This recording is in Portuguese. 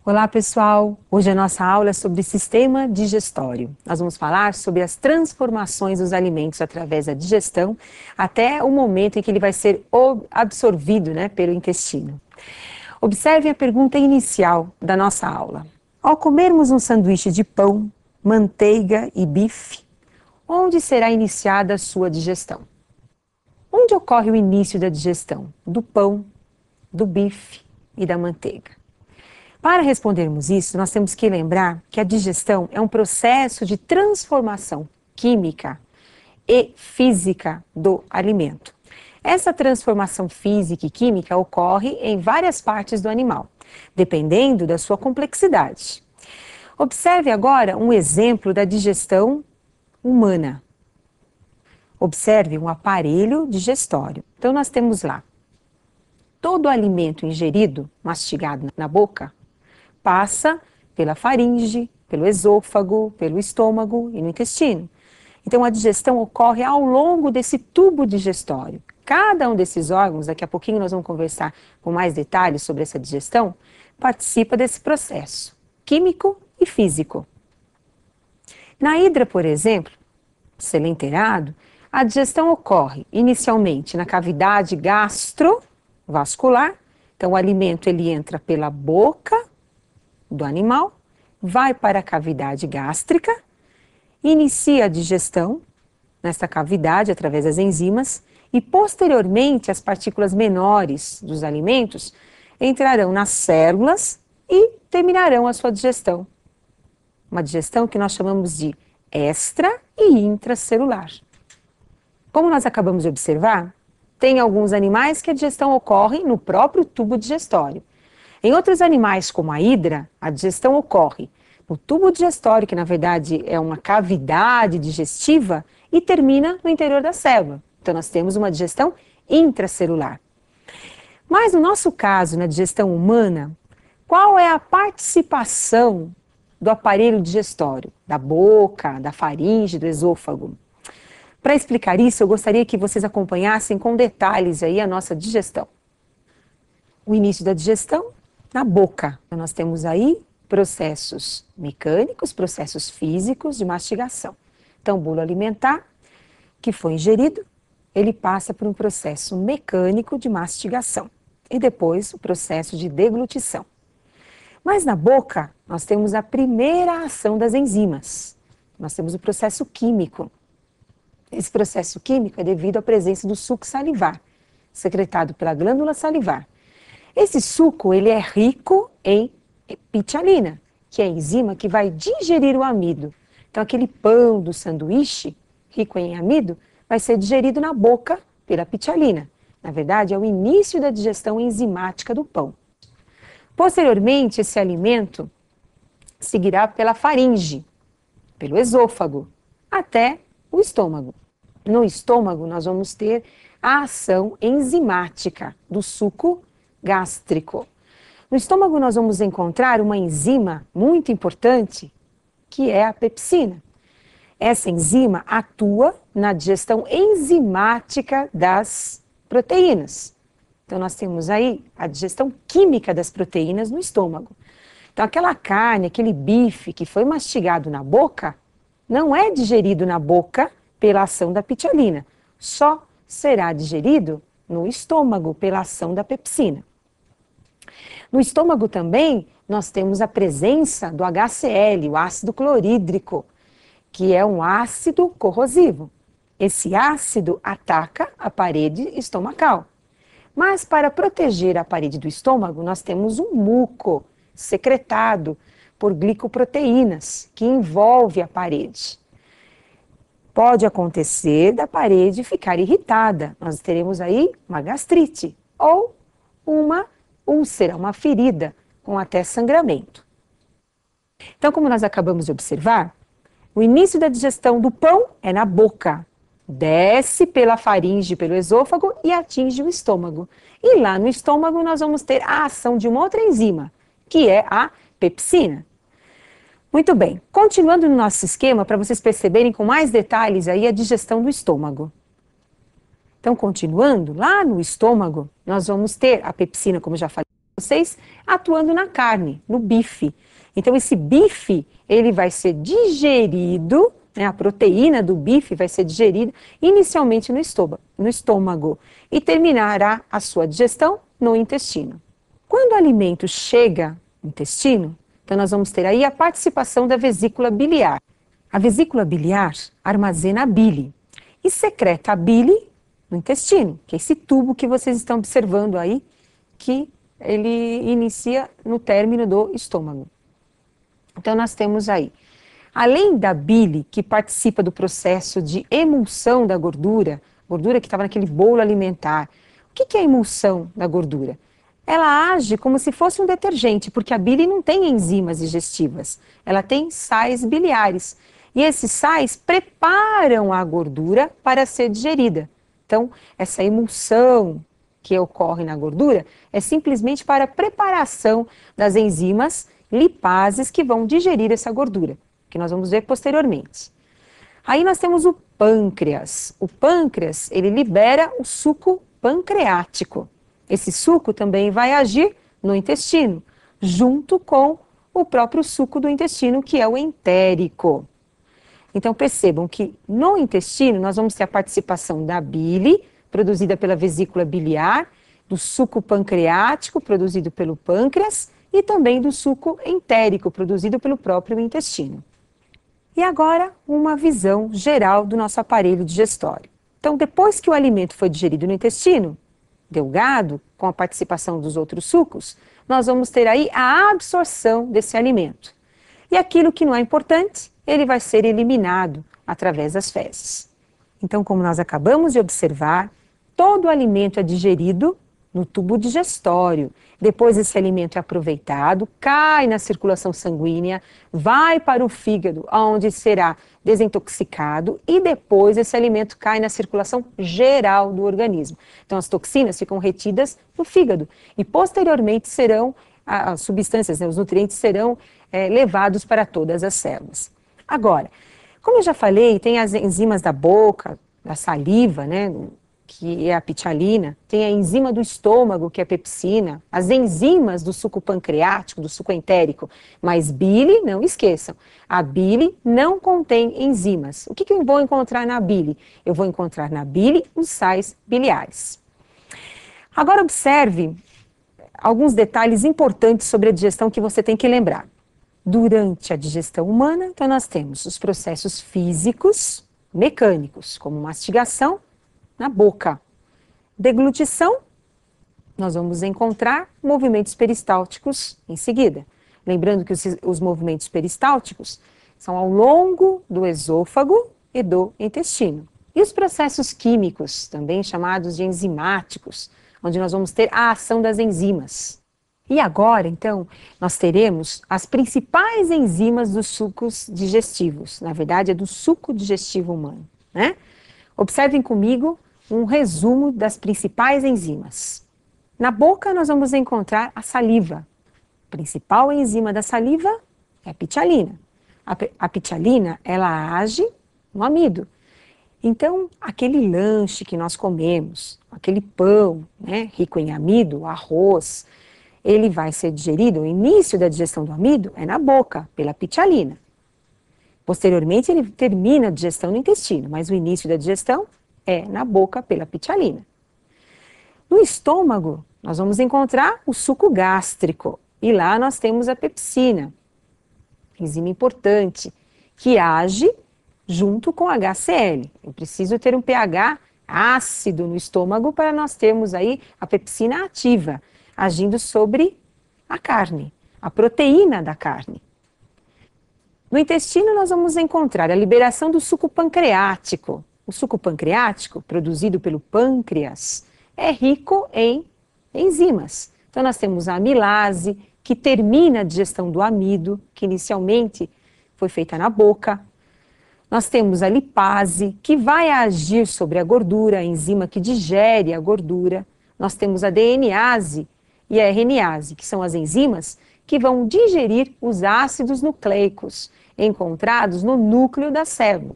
Olá pessoal, hoje a nossa aula é sobre sistema digestório. Nós vamos falar sobre as transformações dos alimentos através da digestão até o momento em que ele vai ser absorvido, pelo intestino. Observem a pergunta inicial da nossa aula. Ao comermos um sanduíche de pão, manteiga e bife, onde será iniciada a sua digestão? Onde ocorre o início da digestão do pão, do bife e da manteiga? Para respondermos isso, nós temos que lembrar que a digestão é um processo de transformação química e física do alimento. Essa transformação física e química ocorre em várias partes do animal, dependendo da sua complexidade. Observe agora um exemplo da digestão humana. Observe um aparelho digestório. Então, nós temos lá todo o alimento ingerido, mastigado na boca, passa pela faringe, pelo esôfago, pelo estômago e no intestino. Então, a digestão ocorre ao longo desse tubo digestório. Cada um desses órgãos, daqui a pouquinho nós vamos conversar com mais detalhes sobre essa digestão, participa desse processo químico e físico. Na hidra, por exemplo, selenterado, a digestão ocorre inicialmente na cavidade gastrovascular. Então, o alimento ele entra pela boca do animal, vai para a cavidade gástrica, inicia a digestão nessa cavidade através das enzimas e posteriormente as partículas menores dos alimentos entrarão nas células e terminarão a sua digestão. Uma digestão que nós chamamos de extra e intracelular. Como nós acabamos de observar, tem alguns animais que a digestão ocorre no próprio tubo digestório. Em outros animais, como a hidra, a digestão ocorre no tubo digestório, que na verdade é uma cavidade digestiva, e termina no interior da célula. Então, nós temos uma digestão intracelular. Mas no nosso caso, na digestão humana, qual é a participação do aparelho digestório? Da boca, da faringe, do esôfago? Para explicar isso, eu gostaria que vocês acompanhassem com detalhes aí a nossa digestão. O início da digestão na boca. Então, nós temos aí processos mecânicos, processos físicos de mastigação. Então, o bolo alimentar que foi ingerido, ele passa por um processo mecânico de mastigação e depois o processo de deglutição. Mas na boca, nós temos a primeira ação das enzimas. Nós temos o processo químico. Esse processo químico é devido à presença do suco salivar, secretado pela glândula salivar. Esse suco ele é rico em pitialina, que é a enzima que vai digerir o amido. Então, aquele pão do sanduíche, rico em amido, vai ser digerido na boca pela pitialina. Na verdade, é o início da digestão enzimática do pão. Posteriormente, esse alimento seguirá pela faringe, pelo esôfago, até o estômago. No estômago, nós vamos ter a ação enzimática do suco gástrico. No estômago nós vamos encontrar uma enzima muito importante, que é a pepsina. Essa enzima atua na digestão enzimática das proteínas. Então nós temos aí a digestão química das proteínas no estômago. Então aquela carne, aquele bife que foi mastigado na boca, não é digerido na boca pela ação da pitialina, só será digerido no estômago pela ação da pepsina. No estômago também nós temos a presença do HCl, o ácido clorídrico, que é um ácido corrosivo. Esse ácido ataca a parede estomacal. Mas para proteger a parede do estômago, nós temos um muco secretado por glicoproteínas, que envolve a parede. Pode acontecer da parede ficar irritada. Nós teremos aí uma gastrite ou uma úlcera, uma ferida com até sangramento. Então, como nós acabamos de observar, o início da digestão do pão é na boca. Desce pela faringe, pelo esôfago e atinge o estômago. E lá no estômago nós vamos ter a ação de uma outra enzima, que é a pepsina. Muito bem, continuando no nosso esquema, para vocês perceberem com mais detalhes aí a digestão do estômago. Então, continuando, lá no estômago, nós vamos ter a pepsina, como já falei para vocês, atuando na carne, no bife. Então, esse bife, ele vai ser digerido, né, a proteína do bife vai ser digerida inicialmente no estômago e terminará a sua digestão no intestino. Quando o alimento chega no intestino, então nós vamos ter aí a participação da vesícula biliar. A vesícula biliar armazena a bile e secreta a bile no intestino, que é esse tubo que vocês estão observando aí, que ele inicia no término do estômago. Então nós temos aí, além da bile, que participa do processo de emulsão da gordura que estava naquele bolo alimentar. O que é a emulsão da gordura? Ela age como se fosse um detergente, porque a bile não tem enzimas digestivas, ela tem sais biliares. E esses sais preparam a gordura para ser digerida. Então, essa emulsão que ocorre na gordura é simplesmente para a preparação das enzimas lipases que vão digerir essa gordura, que nós vamos ver posteriormente. Aí nós temos o pâncreas. O pâncreas, ele libera o suco pancreático. Esse suco também vai agir no intestino, junto com o próprio suco do intestino, que é o entérico. Então percebam que no intestino nós vamos ter a participação da bile, produzida pela vesícula biliar, do suco pancreático, produzido pelo pâncreas, e também do suco entérico, produzido pelo próprio intestino. E agora, uma visão geral do nosso aparelho digestório. Então, depois que o alimento foi digerido no intestino delgado, com a participação dos outros sucos, nós vamos ter aí a absorção desse alimento. E aquilo que não é importante, ele vai ser eliminado através das fezes. Então, como nós acabamos de observar, todo o alimento é digerido no tubo digestório. Depois esse alimento é aproveitado, cai na circulação sanguínea, vai para o fígado, onde será desintoxicado e depois esse alimento cai na circulação geral do organismo. Então as toxinas ficam retidas no fígado e posteriormente serão, as substâncias, né, os nutrientes serão levados para todas as células. Agora, como eu já falei, tem as enzimas da boca, da saliva, né, que é a pitialina, tem a enzima do estômago, que é a pepsina, as enzimas do suco pancreático, do suco entérico, mas bile, não esqueçam, a bile não contém enzimas. O que eu vou encontrar na bile? Eu vou encontrar na bile os sais biliares. Agora observe alguns detalhes importantes sobre a digestão que você tem que lembrar. Durante a digestão humana, então nós temos os processos físicos, mecânicos, como mastigação, na boca. Deglutição, nós vamos encontrar movimentos peristálticos em seguida. Lembrando que os movimentos peristálticos são ao longo do esôfago e do intestino. E os processos químicos, também chamados de enzimáticos, onde nós vamos ter a ação das enzimas. E agora, então, nós teremos as principais enzimas dos sucos digestivos. Na verdade, é do suco digestivo humano, né? Observem comigo um resumo das principais enzimas. Na boca, nós vamos encontrar a saliva. A principal enzima da saliva é a pitialina. A pitialina, ela age no amido. Então, aquele lanche que nós comemos, aquele pão, né, rico em amido, o arroz, ele vai ser digerido, o início da digestão do amido é na boca, pela pitialina. Posteriormente, ele termina a digestão no intestino, mas o início da digestão é na boca pela pitialina. No estômago, nós vamos encontrar o suco gástrico, e lá nós temos a pepsina, enzima importante, que age junto com HCl. Eu preciso ter um pH ácido no estômago para nós termos aí a pepsina ativa, agindo sobre a carne, a proteína da carne. No intestino, nós vamos encontrar a liberação do suco pancreático. O suco pancreático, produzido pelo pâncreas, é rico em enzimas. Então, nós temos a amilase, que termina a digestão do amido, que inicialmente foi feita na boca. Nós temos a lipase, que vai agir sobre a gordura, a enzima que digere a gordura. Nós temos a DNase e a RNase, que são as enzimas que vão digerir os ácidos nucleicos encontrados no núcleo da célula.